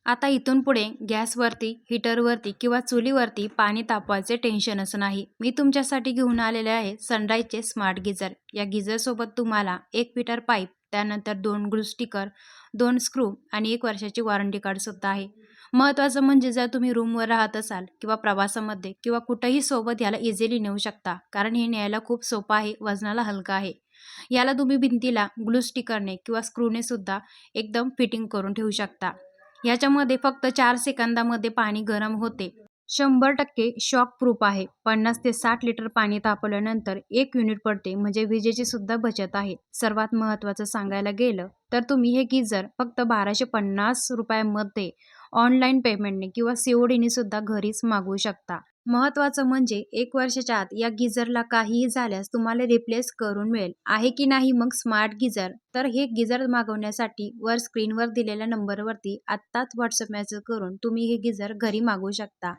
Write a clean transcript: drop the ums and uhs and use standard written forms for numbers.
आता इथून पुढे गॅसवरती, हीटरवरती किंवा चुलीवरती पाणी तापवायचे टेन्शनच नाही. मी तुमच्यासाठी घेऊन आलेले आहे सनराईजचे स्मार्ट गिझर. या गिझरसोबत तुम्हाला 1 मीटर पाईप, त्यानंतर 2 ग्लू स्टिकर, 2 स्क्रू आणि 1 वर्षाची वॉरंटी कार्डसुद्धा आहे. महत्त्वाचं म्हणजे जर तुम्ही रूमवर राहत असाल किंवा प्रवासामध्ये किंवा कुठेही सोबत याला इझिली नेऊ शकता, कारण हे न्यायला खूप सोपं आहे, वजनाला हलका आहे. याला तुम्ही भिंतीला ग्लू स्टिकरने किंवा स्क्रूने सुद्धा एकदम फिटिंग करून ठेवू शकता. ह्याच्यामध्ये फक्त 4 सेकंदामध्ये पाणी गरम होते. 100% शॉक प्रूफ आहे. 50 ते 60 लिटर पाणी तापवल्यानंतर 1 युनिट पडते, म्हणजे विजेची सुद्धा बचत आहे. सर्वात महत्त्वाचं सांगायला गेलं तर तुम्ही हे गीझर फक्त ₹1250 मध्ये ऑनलाईन पेमेंटने किंवा सीओडीने सुद्धा घरीच मागवू शकता. महत्त्वाचं म्हणजे 1 वर्षाच्या आत या गीझरला काहीही झाल्यास तुम्हाला रिप्लेस करून मिळेल. आहे की नाही मग स्मार्ट गीझर? तर हे गीझर मागवण्यासाठी वर स्क्रीनवर दिलेल्या नंबरवरती आत्ताच व्हॉट्सअप मेसेज करून तुम्ही हे गीझर घरी मागवू शकता.